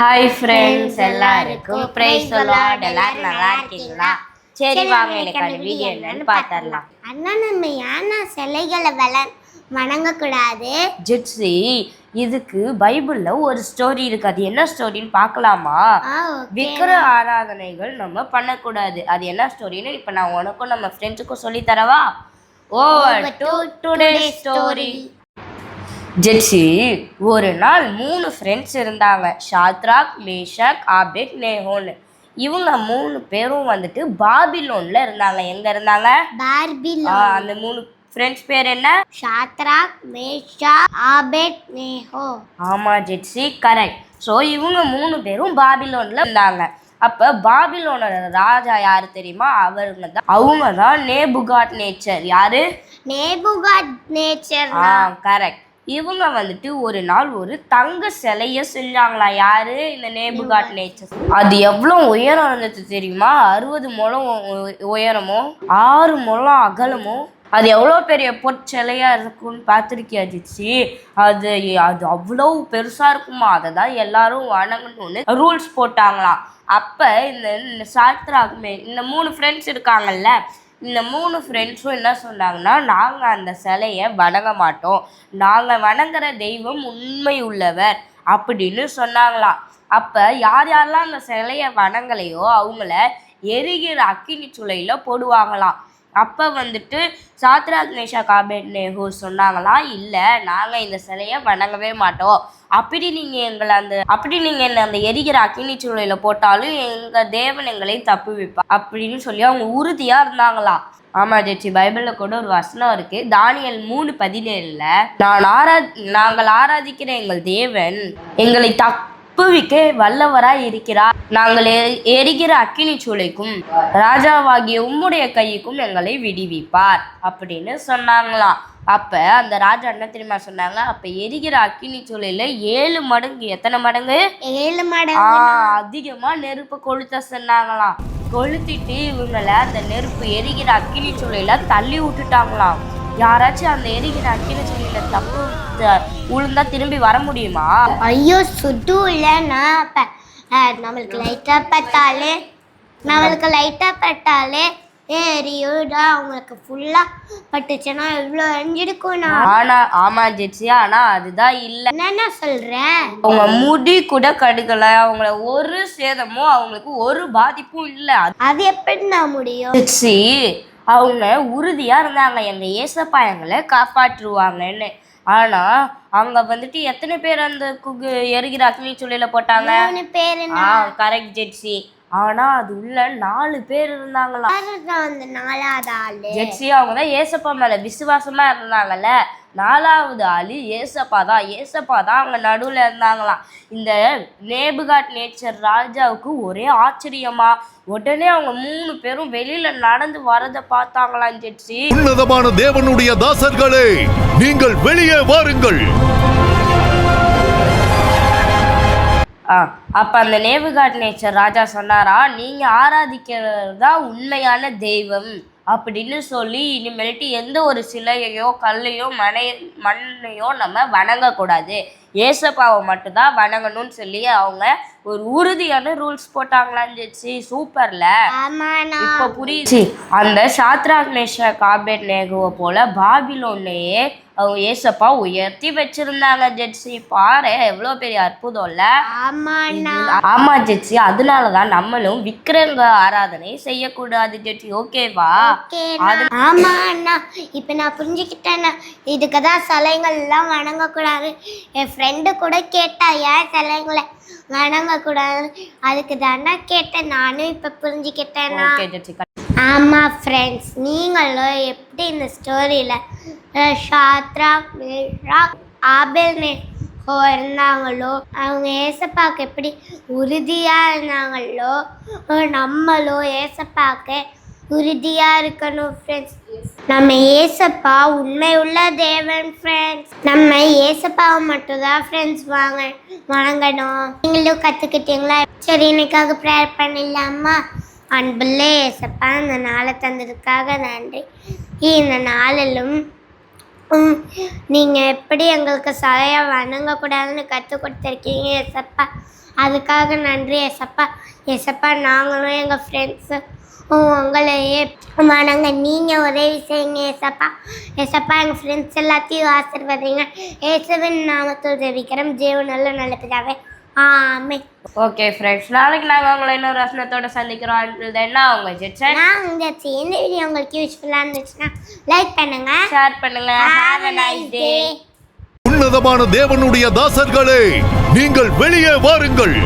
Hi friends, எல்லாருக்கும் praise the Lord. எல்லாரும் நல்லா இருக்கீங்களா? சரி வாங்க, இன்னைக்கு வீடியோ என்னன்னு பார்த்தறலாம். அண்ணா, நம்ம ஏன்னா சிலைகளை வணங்கக்கூடாது? ஜிட்ஸி, இதுக்கு பைபிள்ல ஒரு ஸ்டோரி இருக்கு. அது என்ன ஸ்டோரின்னு பார்க்கலாமா? விக்கிர ஆராதனைகள் நம்ம பண்ணக்கூடாது. அது என்ன ஸ்டோரின்னு இப்போ நான் உனக்கும் நம்ம ஃப்ரெண்ட்ஸுக்கும் சொல்லி தரவா? Over to today story. ஜெட்ஸி, ஒரு நாள் 3 ஃப்ரெண்ட்ஸ் இருந்தாங்க. ஷாத்ராக், மேஷாக், ஆபேத் நேகோன்னு. இவங்க 3 பேரும் வந்துட்டு பாபிலோன்ல இருந்தாங்க. எங்க இருந்தாங்க? பாபிலோன். அந்த 3 ஃப்ரெண்ட்ஸ் பேர் என்ன? ஷாத்ராக், மேஷாக், ஆபேத் நேகோ. ஆமா ஜெட்ஸி, கரெக்ட். ஸோ இவங்க 3 பேரும் பாபிலோன்ல இருந்தாங்க. அப்ப பாபிலோனோட ராஜா யாரு தெரியுமா? அவங்க தான் நேபுகாட் நேச்சர். யாரு? நேபுகாட் நேச்சர். கரெக்ட். இவங்க வந்துட்டு ஒரு நாள் ஒரு தங்க சிலைய செஞ்சாங்களா. யாரு? இந்த நேபுகாட் நேச்சர். அது எவ்வளவு உயரம் இருந்தது தெரியுமா? 60 முழம் உயரமும் 6 முழம் அகலமும். அது எவ்வளோ பெரிய பொற்சிலையா இருக்கும்னு பார்த்துருக்கியா ஜிச்சி? அது அவ்வளோ பெருசா இருக்குமா. அதை தான் எல்லாரும் வணங்கணும்னு ரூல்ஸ் போட்டாங்களாம். அப்ப இந்த சாத்ராக் இந்த 3 ஃப்ரெண்ட்ஸ் இருக்காங்கல்ல, இந்த 3 ஃப்ரெண்ட்ஸும் என்ன சொன்னாங்கன்னா, நாங்கள் அந்த சிலையை வணங்க மாட்டோம், நாங்கள் வணங்குற தெய்வம் உண்மை உள்ளவர் அப்படின்னு சொன்னாங்களாம். அப்போ யாரெல்லாம் அந்த சிலையை வணங்கலையோ அவங்கள எரிகிற அக்கினி சூளையில் போடுவாங்களாம். அப்போ வந்துட்டு சாத்ராக், மேஷாக், ஆபேத்நேகோ சொன்னாங்களாம், இல்லை நாங்கள் இந்த சிலையை வணங்கவே மாட்டோம். அப்படி நீங்கள் என்னை அந்த எரிகிற அக்கினி சூளையில் போட்டாலும் எங்கள் தேவன் எங்களை தப்பு வைப்பா அப்படின்னு சொல்லி அவங்க உறுதியாக இருந்தாங்களாம். ஆமா ஜெச்சி, பைபிளில் கூட ஒரு வசனம் இருக்கு. தானியேல் 3:17 நாங்கள் ஆராதிக்கிற எங்கள் தேவன் எங்களை தப்புவிக்க வல்லவராய் இருக்கிறார். நாங்கள் எரிகிற அக்கினி சூளைக்கும் ராஜாவாகிய உம்முடைய கைக்கும் எங்களை விடுவிப்பார் அப்படின்னு சொன்னாங்களாம். அப்ப அந்த ராஜா என்ன தெரியுமா சொன்னாங்க? அப்ப எரிகிற அக்கினி சூளையில 7 மடங்கு, எத்தனை மடங்கு? 7 மடங்கு அதிகமா நெருப்பு கொளுத்த சொன்னாங்களாம். கொளுத்திட்டு இவங்களை அந்த நெருப்பு எரிகிற அக்கினி சூளையில தள்ளி விட்டுட்டாங்களாம். யாராச்சும் அந்த எரிகிற அக்கினி சூளையில தப்பு உளுந்தா திரும்பி வர முடியுமா? ஐயோ, சுட்டு இல்லைன்னா நம்மளுக்கு லைட்டா பட்டாலே எரியுடா. அவங்களுக்கு ஃபுல்லா பட்டுச்சுன்னா எவ்வளோ எரிஞ்சிருக்கும்னா. ஆமா ஜெட்ஸி, ஆனா அதுதான் இல்லை. என்ன சொல்றேன்? அவங்க முடி கூட கடுக்கல, அவங்கள ஒரு சேதமும் அவங்களுக்கு ஒரு பாதிப்பும் இல்லை. அது எப்படி நான் முடியும் ஜெட்ஸி? அவங்க உறுதியா இருந்தாங்க, எங்க ஏசப்பா எங்களை காப்பாற்றுவாங்கன்னு. ஆனா அவங்க வந்துட்டு எத்தனை பேர் அந்த எரிகிற அக்னி சூளையில போட்டாங்க? 3 பேர். கரெக்ட் ஜெட்ஸி. ஆனா அது உள்ள 4 பேர் இருந்தாங்களாம். அந்த 4வது ஆளு ஜெட்ஸி, அவங்க தான் ஏசப்பா மேல விசுவாசமா இருந்தாங்கல்ல. 4வது ஆளு ஏசப்பா தான் அவங்க நடுவுல இருந்தாங்களாம். இந்த நேபுகாட் நேச்சர் ராஜாவுக்கு ஒரே ஆச்சரியமா. உடனே அவங்க 3 பேரும் வெளியில நடந்து வரத பார்த்தாங்களாம். ஜெட்ஸி, உன்னதமான தேவனுடைய தாசர்களே, நீங்கள் வெளியே வாருங்கள். அப்ப அந்த நேபுகாட் நேச்சர் ராஜா சொன்னாரா, நீங்க ஆராதிக்கிறது தான் உண்மையான தெய்வம் அப்படின்னு சொல்லி இனிமேல்ட்டு எந்த ஒரு சிலையையோ கல்லையோ மண்ணையோ நம்ம வணங்கக்கூடாது, ஏசப்பாவை மட்டும்தான் வணங்கணும்னு சொல்லி அவங்க ஒரு உறுதியான ரூல்ஸ் போட்டாங்களான்னு ஜெட்ஸி. சூப்பர்ல. இப்ப புரியுது. அந்த ஷாத்ராக், மேஷாக், ஆபேத்நேகோவை போல பாபிலோன்லயே அவங்க ஏசப்பா உயர்த்தி வச்சிருந்தாங்க. ஜெட்ஸி, பாரு எவ்வளவு பெரிய அற்புதம் இல்ல? ஆமா ஜெட்ஸி, அதனாலதான் நம்மளும் விக்கிரங்க ஆராதனை செய்யக்கூடாது ஜெட்ஸி. ஓகேவா? ஆமா அண்ணா, இப்ப நான் புரிஞ்சுக்கிட்டேன். இதுக்குதான் சிலைகள் எல்லாம் வணங்கக்கூடாது. என் ஃப்ரெண்டு கூட கேட்டா, ஏன் சிலைங்களை வணங்கக்கூடாது, அதுக்கு தானே கேட்டேன். நானும் இப்ப புரிஞ்சுக்கிட்டேன். ஆமா ஃப்ரெண்ட்ஸ், நீங்களும் எப்படி இந்த ஸ்டோரியில ஷாத்ராக், மேஷாக், ஆபேத்நேகோ இருந்தாங்களோ, அவங்க ஏசப்பாக்கு எப்படி உறுதியா இருந்தாங்களோ, நம்மளும் ஏசப்பாக்கு உறுதியா இருக்கணும் ஃப்ரெண்ட்ஸ். நம்ம ஏசப்பா உண்மை உள்ள தேவன் ஃப்ரெண்ட்ஸ். நம்ம ஏசப்பாவை மட்டும்தான் ஃப்ரெண்ட்ஸ் வணங்கணும். நீங்களும் கற்றுக்கிட்டீங்களா? சரி, இன்னைக்காக ப்ரேயர் பண்ணிடலாமா? அன்புள்ள ஏசப்பா, இந்த நாளை தந்ததுக்காக நன்றி. இந்த நாளிலும் நீங்கள் எப்படி எங்களுக்கு சிலையை வணங்கக்கூடாதுன்னு கற்றுக் கொடுத்துருக்கீங்க ஏசப்பா. அதுக்காக நன்றி ஏசப்பா. ஏசப்பா, நாங்களும் எங்கள் ஃப்ரெண்ட்ஸு உங்களையே வணங்க நீங்கள் உதவி செய்யுங்க ஏசப்பா. ஏசப்பா, எங்கள் ஃப்ரெண்ட்ஸ் எல்லாத்தையும் ஆசீர்வதிங்க. இயேசுவின் நாமத்தில் ஜெபிக்கிறோம் ஜீவன் நல்ல பிதாவே. ஆமென். ஓகே ஃப்ரெண்ட்ஸ், நாளைக்கு நாங்கள் உங்களை இன்னொரு வசனத்தோட சந்திக்கிறோம். என்ன உங்க ஜெட்சன் இந்த வீடியோ உங்களுக்கு யூஸ்ஃபுல்லாக இருந்துச்சுன்னா லைக் பண்ணுங்க, ஷேர் பண்ணுங்க. Have a nice day. உன்னதமான தேவனுடைய தாசர்களே, நீங்கள் வெளியே வாருங்கள்.